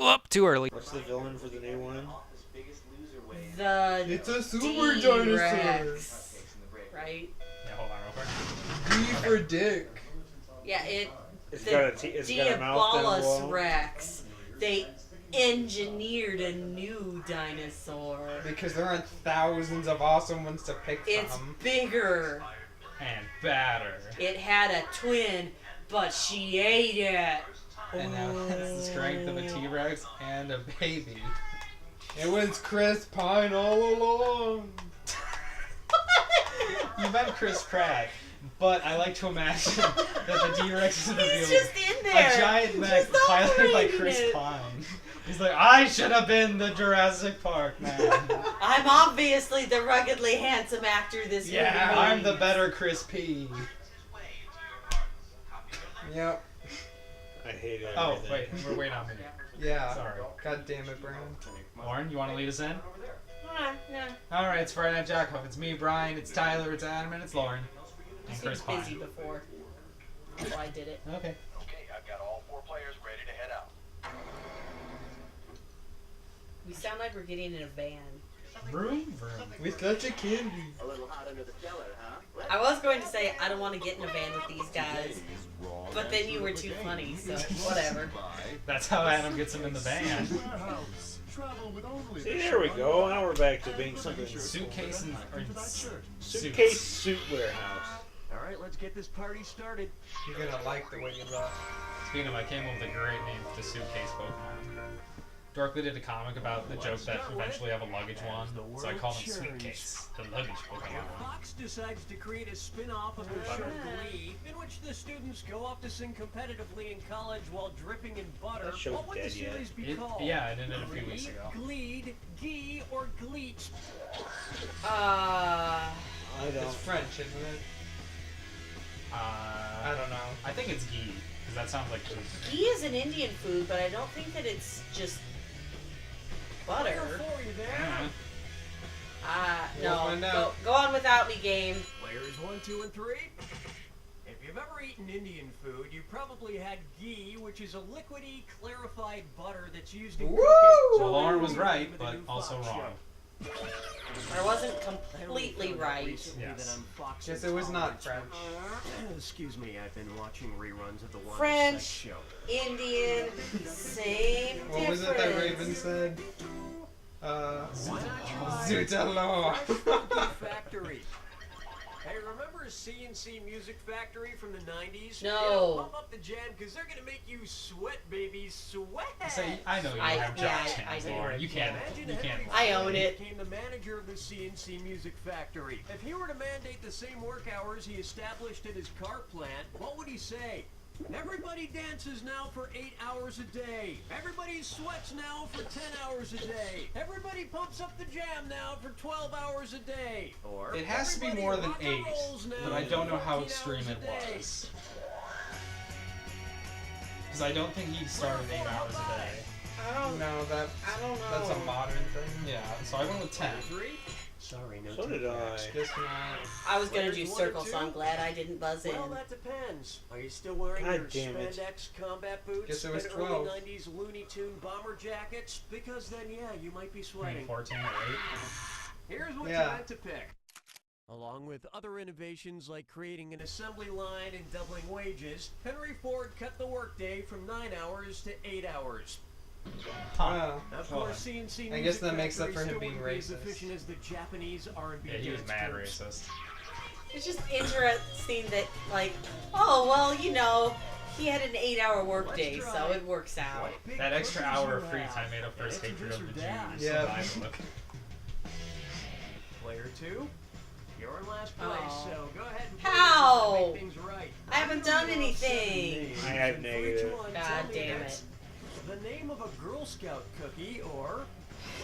Whoop, too early. What's the villain for the new one? It's a super dinosaur. Right? Yeah, hold on real quick. D for dick. Yeah, It's got a mouth down below. Rex. They engineered a new dinosaur. Because there aren't thousands of awesome ones to pick from. It's bigger. And badder. It had a twin, but she ate it. And now it has the strength of a T-Rex and a baby. It was Chris Pine all along. You meant Chris Pratt, but I like to imagine that the T-Rex is revealed. He's just in there. A giant mech piloted by Chris Pine. He's like, I should have been the Jurassic Park man. I'm obviously the ruggedly handsome actor this movie. Yeah, I'm the better Chris P. Yep. I hate it. Oh, wait, we're waiting on me. Yeah. Sorry. God damn it, Brian. Lauren, you want to lead us in? No. Alright, it's Friday Night Jackpot. It's me, Brian, it's Tyler, it's Adam, and it's Lauren. And He Chris was Pine. busy before. That's why I did it. Okay. Okay, I've got all 4 players ready to head out. We sound like we're getting in a van. Vroom, vroom. With such a candy. A little hot under the cellar, huh? I was going to say I don't want to get in a van with these guys, but then you were too funny, so whatever. That's how Adam gets him in the van. See, there we go. Now we're back to being something. Suitcase and Suitcase suit warehouse. All right, let's get this party started. You're gonna like the way you look. Speaking of, I came up with a great name for the suitcase Pokemon. Dorkly did a comic about the joke that eventually have a luggage one, so I call them Suitcase, the luggage Pokemon. Fox decides to create a spin-off of their show Glee, in which the students go off to sing competitively in college while dripping in butter. That show's What would the dead yet. series be called? Yeah, it ended a few weeks ago. Gleed, Gee, or Gleech? I It's don't. French, isn't it? I don't know. I think it's ghee, because that sounds like food. Ghee is an Indian food, but I don't think that it's just butter. For you there. We'll find No. out. Go on without me, game. Players 1, 2, and 3. If you've ever eaten Indian food, you probably had ghee, which is a liquidy, clarified butter that's used in Woo! cooking. So Lauren was the name right, of the but new also Fox wrong. show. I wasn't completely right. Yes. Guess it was not French. Excuse me, I've been watching reruns of the Wonder French, Sex show. Indian, same What was it that Raven said? Why not try Zutalo. Fresh Factory? Hey, remember CNC Music Factory from the 90s? No. Yeah, pump up the jam, because they're going to make you sweat, baby, sweat! So I know you I- have yeah, job I chance, do. Lauren. You can't. Imagine You can't. Henry I own Ford it. became the manager of the CNC Music Factory. If he were to mandate the same work hours he established at his car plant, what would he say? Everybody dances now for 8 hours a day. Everybody sweats now for 10 hours a day. Everybody pumps up the jam now for 12 hours a day. Or It has to be everybody more than rock and 8, rolls now but I don't know how 14 extreme hours it a day. was. Because I don't think he started 8 hours a day. I don't. No, I don't know. that's a modern thing. Yeah, so I went with 10. Sorry, no So did I. Just not. I was gonna Players do 1 circle, and so 2? I'm glad I didn't buzz in. Well, that depends. Are you still wearing God your damn it. spandex combat boots Guess it was and 12. early 90s Looney Tune bomber jackets? Because then, yeah, you might be I mean, sweating. 14 or 8. Here's what Yeah. you had to pick. Along with other innovations like creating an assembly line and doubling wages, Henry Ford cut the workday from 9 hours to 8 hours. Wow. Of Well, course, CNC I guess Music that makes up Factory for him still being wouldn't be as racist. efficient as the Japanese R&B Yeah, he was dance mad groups. racist. It's just interesting that, like, oh well, you know, he had an 8-hour workday, Let's so try it works out. What big That extra cookies hour you of free have. time made up for his hatred of the Jews. Yeah. So I look. Player 2, you're in last place, Oh. so go ahead and How? make things right. I haven't done anything. I have negative. God damn it. The name of a Girl Scout cookie or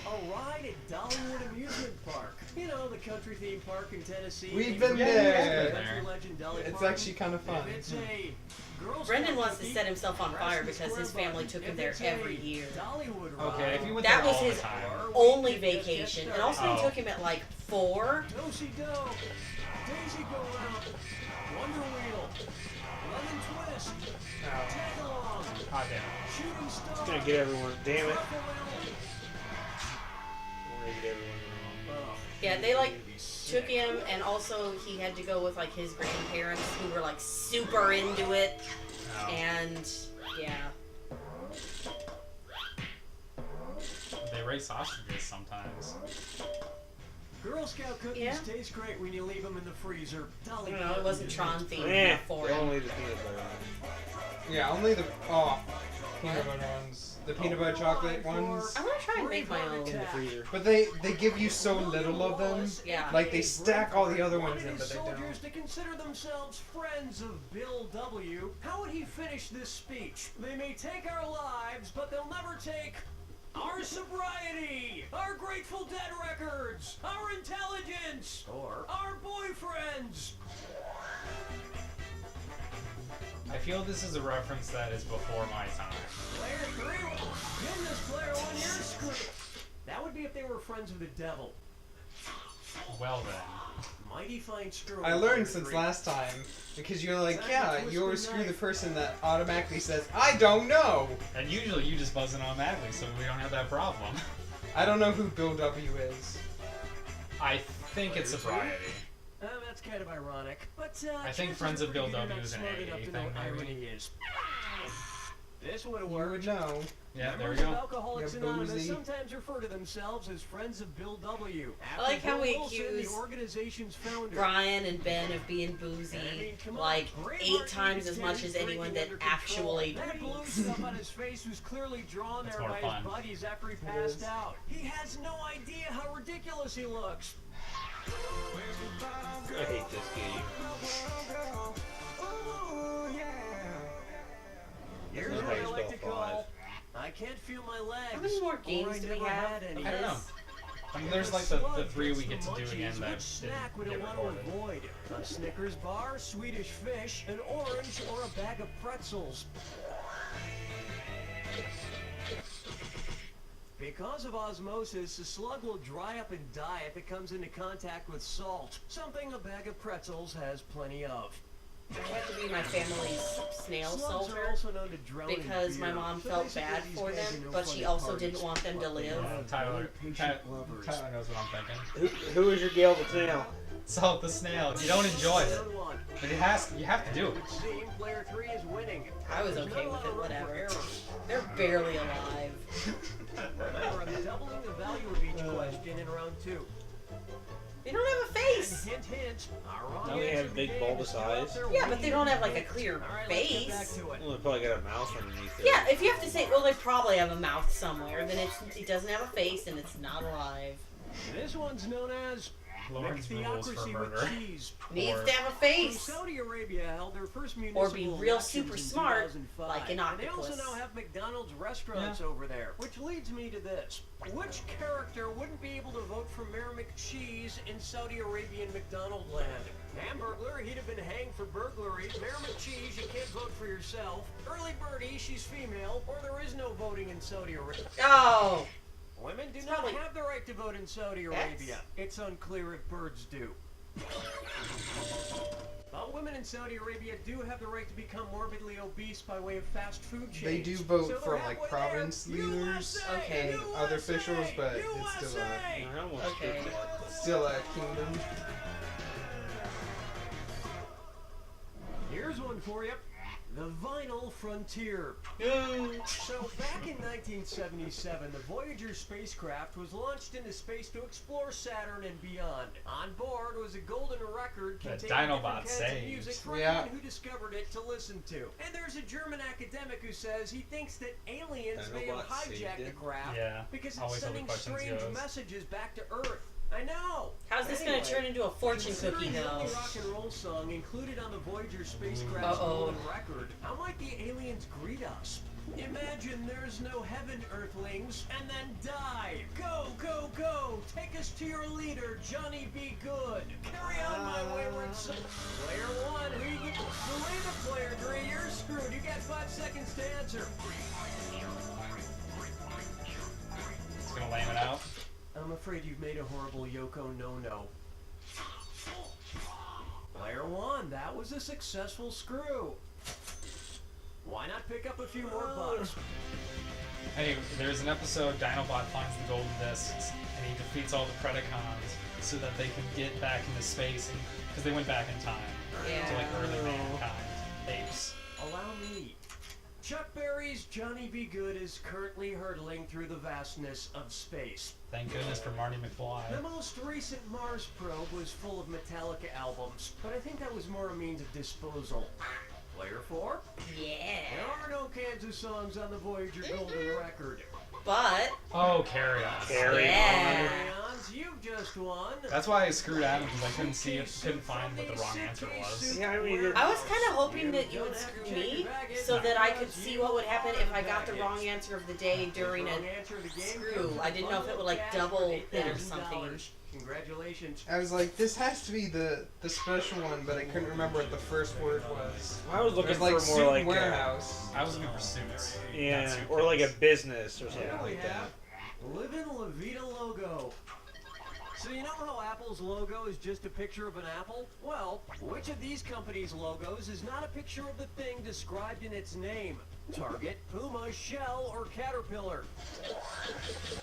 a ride at Dollywood Amusement Park. You know, the country theme park in Tennessee. We've been Yeah, there. Country legend Dolly It's Parton. actually kind of fun. If it's a Girl Brendan Scout wants to cookie, set himself on press fire the because his square family button. took him If there it's every a year. Dollywood Okay, if ride, you went That there was all his the time. only Just get vacation, and started. also Oh. he took him at like 4. Do-si-do, Daisy Go Round, Wonder Wheel, Lemon Twist, Tag Along, damn it. Shooting star. It's gonna get everyone. Damn it. Ruffalo. I'm gonna get everyone wrong. Yeah, they like took him, and also he had to go with like his grandparents who were like super into it, No. and yeah. They raise sausages sometimes. Girl Scout cookies Yeah. taste great when you leave them in the freezer. I Dolly don't know, it wasn't Tron themed Eh, enough for him. only the peanut butter one. Yeah, only the peanut butter ones, the peanut butter chocolate ones. I want to try and make my own. In the freezer. But they give you so little of them. Yeah. Like they stack all the other ones in, but they soldiers don't. to consider themselves friends of Bill W. How would he finish this speech? They may take our lives, but they'll never take our sobriety, our Grateful Dead records, our intelligence, or our boyfriends. I feel this is a reference that is before my time. Player 3, give this player 1 year script. That would be if they were friends of the devil. Well then. Mighty fine screw. I learned since last time because you're like, yeah, you always screw the person that automatically says, I don't know. And usually you just buzz in automatically, so we don't have that problem. I don't know who Bill W is. I think it's sobriety. That's kind of ironic, but I think chances Friends are of Bill pretty good W you're is not an smart enough AA to know thing, what maybe. irony is. This would have You would worked. know. Yeah, there we Members of go. Alcoholics You're Anonymous boozy. sometimes refer to themselves as Friends of Bill W. I like how we Bill Wilson, accuse the organization's founder. Brian and Ben of being boozy like 8 times as much as anyone that actually That blue drinks. stuff on his face was clearly drawn That's there more by fun. his buddies after he passed out. He has no idea how ridiculous he looks. I hate this game. Here's That's what how I you like to spell call I can't feel my legs. How many more or games I do we never have? had any. I don't know. I mean, there's like the 3 we get to do again that Which snack didn't would get it want to recorded. avoid? A Snickers bar, Swedish fish, an orange, or a bag of pretzels? Because of osmosis, the slug will dry up and die if it comes into contact with salt, something a bag of pretzels has plenty of. I have to be my family's snail Slugs are soldier also known to drown in because my beer. mom So felt basically, bad these for guys them, are no but fun she at also parties, didn't want them to but they live. are Tyler, very patient lovers. Tyler knows what I'm thinking. Who is your Gale the Snail? Salt the snail. You don't enjoy it, Round one. but you have to do it. It would seem player 3 is winning. I was There's okay not a with lot it, of room for whatever. errors. They're barely alive. Remember, I'm doubling the value of each question in round 2. They don't have a face. Hint, hint. Our wrong Don't they answer have big today bulbous is still out eyes? there Yeah, but they don't have like a waiting. clear All right, let's get back face. to it. Well, they probably got a mouth underneath it. Yeah, if you have to say, well, they probably have a mouth somewhere, then it doesn't have a face and it's not alive. This one's known as Lauren's rules for theocracy murder. with cheese. Needs Or- to have a So face. Saudi Arabia held their first municipal Or be real elections super in smart, 2005. like an And they also octopus. now have McDonald's restaurants over there, which leads me to this. Which character wouldn't be able to vote for Mayor McCheese in Saudi Arabian McDonald land? Hamburglar, he'd have been hanged for burglary. Mayor McCheese, you can't vote for yourself. Early Birdie, she's female, or there is no voting in Saudi Arabia. Oh, Women do It's not probably- have the right to vote in Saudi Arabia. It's unclear if birds do. But women in Saudi Arabia do have the right to become morbidly obese by way of fast food chains. They do vote So for they're like halfway province there. leaders USA, Okay. and other USA, officials, but it's still USA. I almost Okay. did that. still a kingdom. Here's one for you. The Vinyl Frontier. So back in 1977, the Voyager spacecraft was launched into space to explore Saturn and beyond. On board was a golden record That containing Dinobot different kinds of saves. music for Yeah. anyone who discovered it to listen to. And there's a German academic who says he thinks that aliens may have Dinobot saved hijacked the it? craft Yeah. because it's Always how the sending questions strange goes. messages back to Earth. I know. how's this Anyway, gonna turn into a fortune cookie considering the though? only rock and roll song included on the Voyager spacecraft's Uh-oh. golden record, how might the aliens greet us? Imagine there's no heaven, Earthlings, and then die. Go, go, go! Take us to your leader, Johnny B. Good. Carry on, my wayward son. Player 1, who you get? Delay the player 3, you're screwed. You got 5 seconds to answer. It's gonna lame it out. I'm afraid you've made a horrible Yoko no-no. Player 1, that was a successful screw. Why not pick up a few more bucks? Hey, there's an episode Dinobot finds the golden discs and he defeats all the Predacons so that they can get back into space because they went back in time to like early mankind apes. Allow me. Chuck Berry's Johnny Be Good is currently hurtling through the vastness of space. Thank goodness for Marty McFly. The most recent Mars probe was full of Metallica albums, but I think that was more a means of disposal. Player 4? Yeah. There are no Kansas songs on the Voyager Golden Record. But Oh, Carry On. Carry Yeah. Carry-ons, you've just won. That's why I screwed Adam because I couldn't see it, couldn't find what the wrong answer was. Yeah, I mean, I was kind of hoping that you would screw me so that I could see what would happen if I got the wrong answer of the day during a screw. I didn't know if it would like double it or something. Congratulations. I was like, this has to be the special one, but I couldn't remember what the first word was. I was It looking was like for suit more like warehouse. I was looking for suits. yeah, not suitcase. or like a business or something Here we like that. have Livin' La Vida logo. So you know how Apple's logo is just a picture of an apple? Well, which of these companies' logos is not a picture of the thing described in its name? Target, Puma, Shell, or Caterpillar?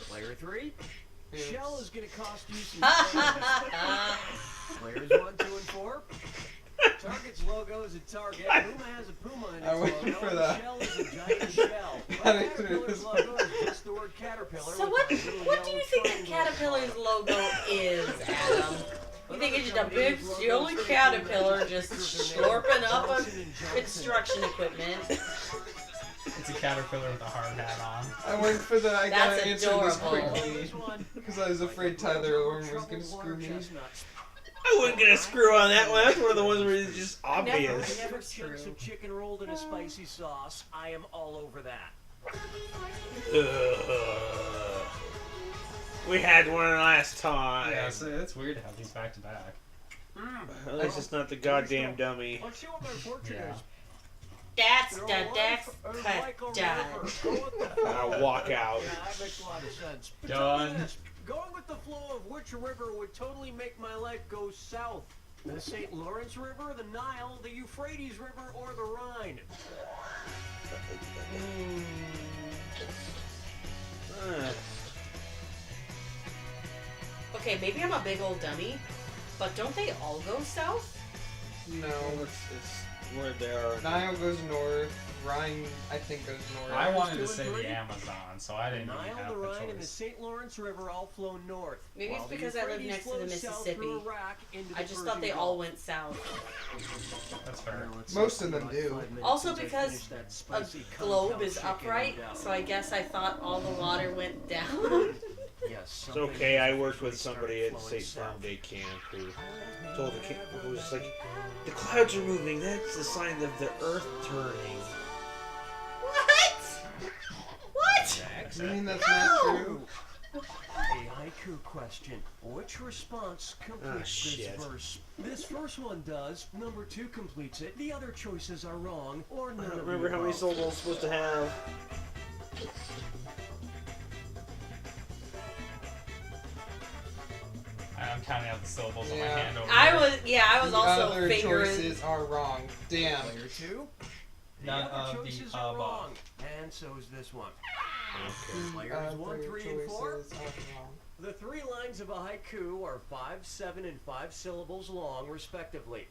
Player 3? Shell is going to cost you some Players 1, 2, and 4? Target's logo is a target. Puma has a puma in its I went logo. for and that. Shell is a giant shell. Got it through Caterpillar's this logo is just the word caterpillar. So with what a little do yellow you think a triangle caterpillar's logo is, Adam? You think it's just a big silly caterpillar just slurping up on construction equipment? It's a caterpillar with a hard hat on. I went for the I That's gotta answer this adorable. quickly because I was afraid Tyler Owen was gonna screw me. I wouldn't get a screw on that one. That's one of the ones where it's just I obvious. never Chunks screw. of chicken rolled in a spicy sauce. I am all over that. Ugh. We had one last time. Yeah, so it's weird to have these back to back. That's just not the goddamn dummy. Let's see what my fortune Yeah. is. That's You the know, death life is cut like a done. river. Go with the flow. I'll walk out. Yeah, that makes a lot of sense. But Done. tell me this, going with the flow of which river would totally make my life go south? The St. Lawrence River, the Nile, the Euphrates River, or the Rhine? Okay, maybe I'm a big old dummy, but don't they all go south? No, It's where they are. Nile goes north. Rhine, I think, goes north. I wanted to 2 and say 3? the Amazon, so I The didn't even Nile, have the the Rhine, and the choice. St. Lawrence River all flow north. Maybe it's while the because I live Euphrates next to the flows south Mississippi. through Iraq into I the just thought they Persian all Gulf. went south. That's fair. Most of them do. Also because a globe is upright, so I guess I thought all the water went down. Yes, It's okay. I worked with somebody at State Farm Day Camp who told the camp who was like, the clouds are moving. That's the sign of the Earth turning. What? What? You mean that's not true? A haiku question. Which response completes this shit. verse? This first one does. Number 2 completes it. The other choices are wrong, or I none don't of remember the how many above. syllables it's supposed to have. I'm counting out the syllables on my Yeah. hand over I here. was The also other figuring. choices are wrong. Damn. Player 2? The None other of the choices are above. wrong, and so is this one. Players Other 1, 3, and 4? choices are wrong. The 3 lines of a haiku are 5, 7, and 5 syllables long, respectively.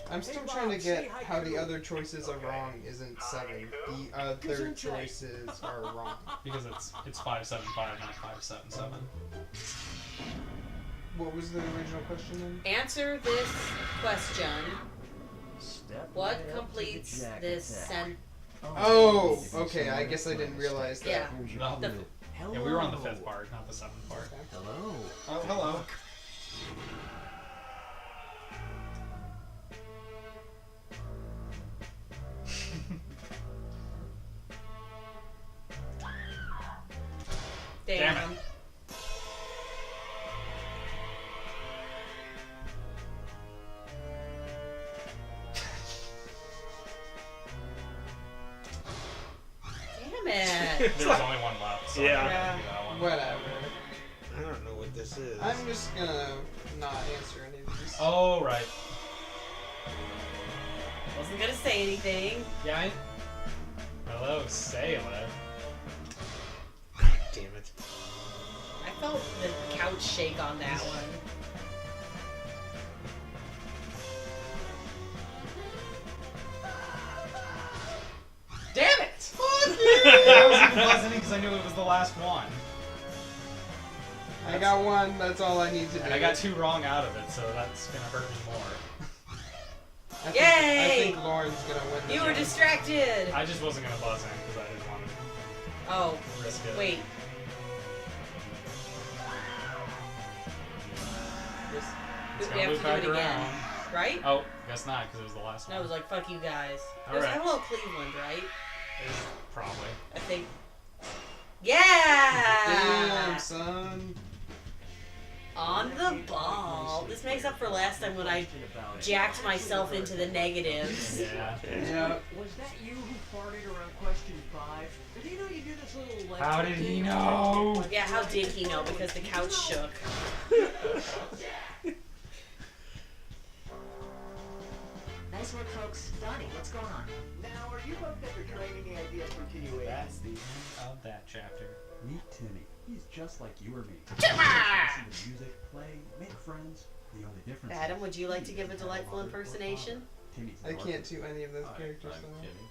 I'm still Hey, trying to Bob, get say how the haiku. other choices are wrong isn't 7. The other Gesundheit. choices are wrong. Because it's 575, not 577. What was the original question then? Answer this question. Step What right up to the completes jack this attack. sentence? Oh, okay. I guess I didn't realize that. Yeah. No. The- Hello. Yeah, we were on the 5th part, not the 7th part. Hello. Oh, hello. Damn. Damn it. Damn it. There was only one left, so Yeah. I had to do that one. Whatever. I don't know what this is. I'm just gonna not answer any of these. Oh, right. Wasn't gonna say anything. Yeah, hello, sailor. God damn it. I felt the couch shake on that one. Damn it! Fuck you! I was even buzzing because I knew it was the last one. I got one. That's all I need to do. And I got 2 wrong out of it, so that's gonna hurt me more. I Yay! think Lauren's gonna win this You were one. distracted. I just wasn't gonna buzz in because I didn't want Oh, to risk it. wait. It's We gonna have loop to do back it again, around. right? Oh, guess not because it was the last No, one. it was like, fuck you guys. It All was right. Hello Cleveland, right? Probably. I think. Yeah! Damn, son. On the ball. This makes up for last time when I jacked myself into the negatives. Yeah. Yeah. Was that you who farted around question 5? Did he know you do this little How did he know? Yeah, how did he know? Because the couch shook. Nice work, folks. Donnie, what's going on? Now, are you both ever trying any ideas for continuation? That's the end of that chapter. Meet Timmy. He's just like you or me. Timmy! Listen to music, play, make friends. The only difference. Adam, would you like to give a delightful impersonation? Timmy's I can't do any of those characters. I'm though. Timmy.